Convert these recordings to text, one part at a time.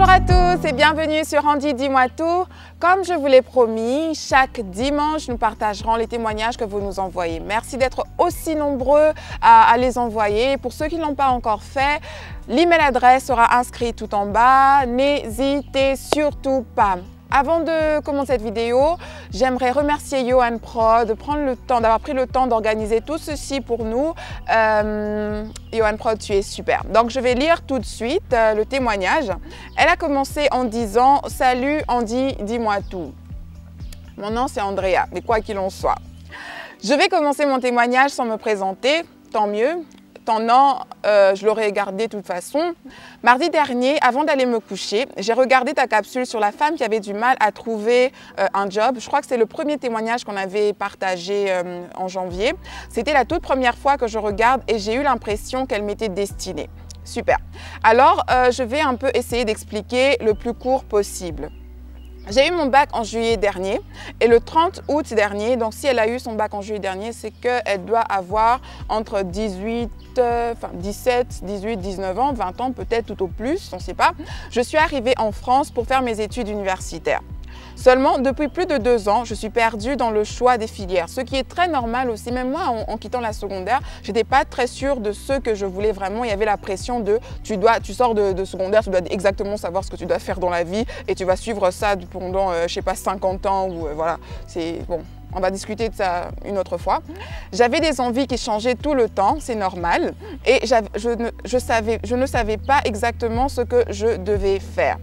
Bonjour à tous et bienvenue sur Andy Dis-moi tout. Comme je vous l'ai promis, chaque dimanche, nous partagerons les témoignages que vous nous envoyez. Merci d'être aussi nombreux à les envoyer. Pour ceux qui ne l'ont pas encore fait, l'email adresse sera inscrite tout en bas. N'hésitez surtout pas. Avant de commencer cette vidéo, j'aimerais remercier Johan Pro d'avoir pris le temps d'organiser tout ceci pour nous. Johan Pro, tu es super. Donc, je vais lire tout de suite le témoignage. Elle a commencé en disant « Salut Andy, dis-moi tout ». Mon nom, c'est Andrea, mais quoi qu'il en soit. Je vais commencer mon témoignage sans me présenter, tant mieux. Ton nom, je l'aurais gardé de toute façon. Mardi dernier, avant d'aller me coucher, j'ai regardé ta capsule sur la femme qui avait du mal à trouver un job. Je crois que c'est le premier témoignage qu'on avait partagé en janvier. C'était la toute première fois que je regarde et j'ai eu l'impression qu'elle m'était destinée. Super. Alors, je vais un peu essayer d'expliquer le plus court possible. J'ai eu mon bac en juillet dernier et le 30 août dernier, donc si elle a eu son bac en juillet dernier, c'est qu'elle doit avoir entre 17, 18, 19 ans, 20 ans peut-être tout au plus, on ne sait pas. Je suis arrivée en France pour faire mes études universitaires. Seulement, depuis plus de 2 ans, je suis perdue dans le choix des filières, ce qui est très normal aussi. Même moi, en quittant la secondaire, je n'étais pas très sûre de ce que je voulais vraiment. Il y avait la pression de tu sors de secondaire, tu dois exactement savoir ce que tu dois faire dans la vie et tu vas suivre ça pendant, je sais pas, 50 ans ou voilà. C'est bon. On va discuter de ça une autre fois. J'avais des envies qui changeaient tout le temps, c'est normal. Et je ne savais pas exactement ce que je devais faire.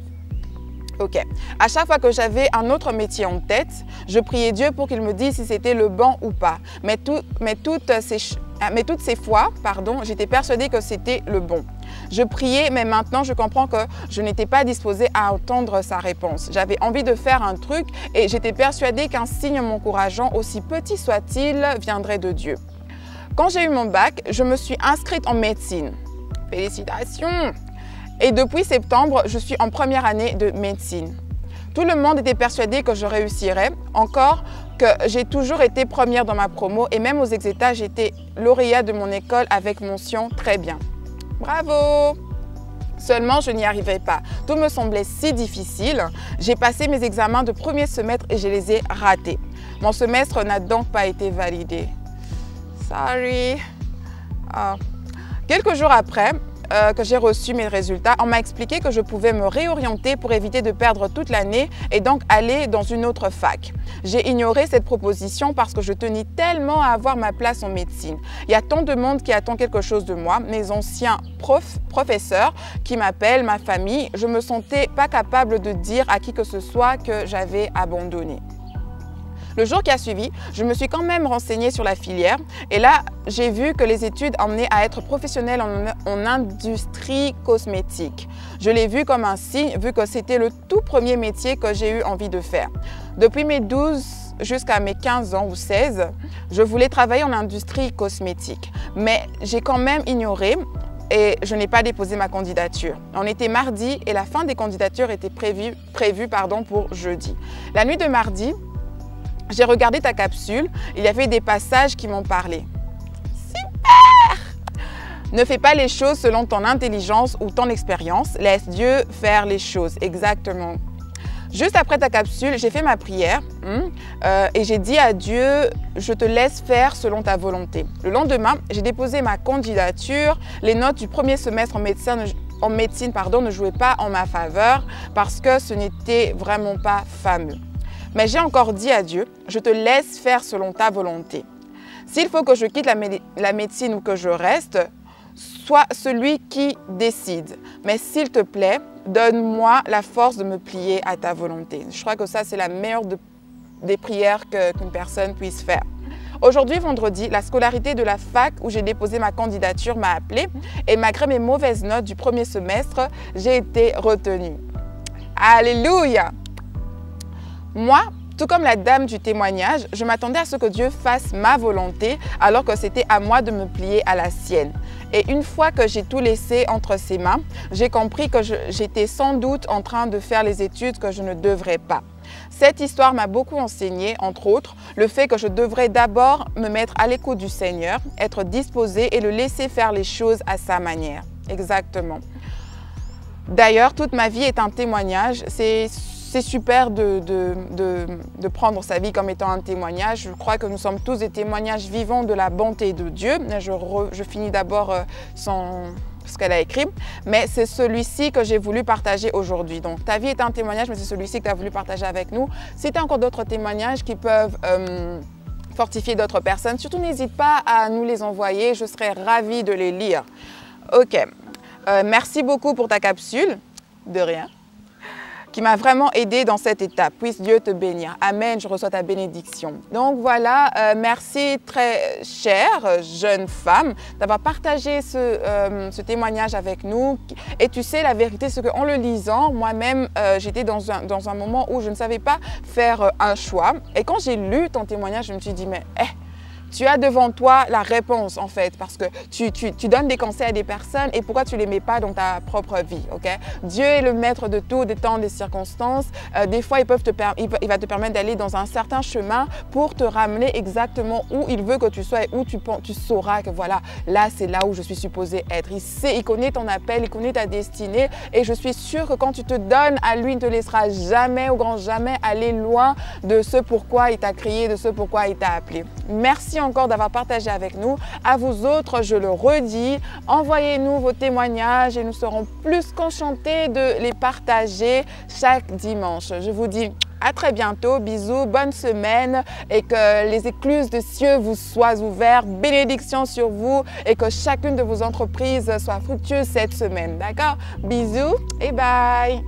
Ok. À chaque fois que j'avais un autre métier en tête, je priais Dieu pour qu'il me dise si c'était le bon ou pas. Mais toutes ces fois, j'étais persuadée que c'était le bon. Je priais, mais maintenant je comprends que je n'étais pas disposée à entendre sa réponse. J'avais envie de faire un truc et j'étais persuadée qu'un signe m'encourageant, aussi petit soit-il, viendrait de Dieu. Quand j'ai eu mon bac, je me suis inscrite en médecine. Félicitations! Et depuis septembre, je suis en première année de médecine. Tout le monde était persuadé que je réussirais, encore que j'ai toujours été première dans ma promo et même aux exétats, j'étais lauréate de mon école avec mention très bien. Bravo! Seulement, je n'y arrivais pas. Tout me semblait si difficile. J'ai passé mes examens de premier semestre et je les ai ratés. Mon semestre n'a donc pas été validé. Sorry. Quelques jours après, que j'ai reçu mes résultats, on m'a expliqué que je pouvais me réorienter pour éviter de perdre toute l'année et donc aller dans une autre fac. J'ai ignoré cette proposition parce que je tenais tellement à avoir ma place en médecine. Il y a tant de monde qui attend quelque chose de moi, mes anciens professeurs qui m'appellent, ma famille. Je me sentais pas capable de dire à qui que ce soit que j'avais abandonné. Le jour qui a suivi, je me suis quand même renseignée sur la filière et là, j'ai vu que les études emmenaient à être professionnelle en industrie cosmétique. Je l'ai vu comme un signe, vu que c'était le tout premier métier que j'ai eu envie de faire. Depuis mes 12 jusqu'à mes 15 ans ou 16, je voulais travailler en industrie cosmétique. Mais j'ai quand même ignoré et je n'ai pas déposé ma candidature. On était mardi et la fin des candidatures était prévue pour jeudi. La nuit de mardi, j'ai regardé ta capsule, il y avait des passages qui m'ont parlé. Super! Ne fais pas les choses selon ton intelligence ou ton expérience, laisse Dieu faire les choses, exactement. Juste après ta capsule, j'ai fait ma prière et j'ai dit à Dieu, je te laisse faire selon ta volonté. Le lendemain, j'ai déposé ma candidature, les notes du premier semestre en médecine ne jouaient pas en ma faveur parce que ce n'était vraiment pas fameux. Mais j'ai encore dit à Dieu, je te laisse faire selon ta volonté. S'il faut que je quitte la médecine ou que je reste, sois celui qui décide. Mais s'il te plaît, donne-moi la force de me plier à ta volonté. Je crois que ça, c'est la meilleure des prières qu'une personne puisse faire. Aujourd'hui, vendredi, la scolarité de la fac où j'ai déposé ma candidature m'a appelée et malgré mes mauvaises notes du premier semestre, j'ai été retenue. Alléluia! Moi, tout comme la dame du témoignage, je m'attendais à ce que Dieu fasse ma volonté alors que c'était à moi de me plier à la sienne. Et une fois que j'ai tout laissé entre ses mains, j'ai compris que j'étais sans doute en train de faire les études que je ne devrais pas. Cette histoire m'a beaucoup enseigné, entre autres, le fait que je devrais d'abord me mettre à l'écoute du Seigneur, être disposée et le laisser faire les choses à sa manière. Exactement. D'ailleurs, toute ma vie est un témoignage. C'est super de prendre sa vie comme étant un témoignage. Je crois que nous sommes tous des témoignages vivants de la bonté de Dieu. Je finis d'abord ce qu'elle a écrit, mais c'est celui-ci que j'ai voulu partager aujourd'hui. Donc, ta vie est un témoignage, mais c'est celui-ci que tu as voulu partager avec nous. Si tu as encore d'autres témoignages qui peuvent fortifier d'autres personnes, surtout n'hésite pas à nous les envoyer. Je serai ravie de les lire. Ok. Merci beaucoup pour ta capsule. De rien. Qui m'a vraiment aidé dans cette étape. Puisse Dieu te bénir. Amen, je reçois ta bénédiction. Donc voilà, merci très chère jeune femme d'avoir partagé ce témoignage avec nous. Et tu sais, la vérité, c'est qu'en le lisant, moi-même, j'étais dans un moment où je ne savais pas faire un choix. Et quand j'ai lu ton témoignage, je me suis dit, mais tu as devant toi la réponse en fait, parce que tu donnes des conseils à des personnes et pourquoi tu ne les mets pas dans ta propre vie, ok? Dieu est le maître de tout, des temps, des circonstances. Des fois, il va te permettre d'aller dans un certain chemin pour te ramener exactement où il veut que tu sois et où tu sauras que voilà, là c'est là où je suis supposée être. Il connaît ton appel, il connaît ta destinée et je suis sûre que quand tu te donnes à lui, il ne te laissera jamais, au grand jamais, aller loin de ce pourquoi il t'a créé, de ce pourquoi il t'a appelé. Merci encore d'avoir partagé avec nous. À vous autres, je le redis, envoyez-nous vos témoignages et nous serons plus qu'enchantés de les partager chaque dimanche. Je vous dis à très bientôt, bisous, bonne semaine et que les écluses de cieux vous soient ouvertes, bénédiction sur vous et que chacune de vos entreprises soit fructueuse cette semaine, d'accord? Bisous et bye!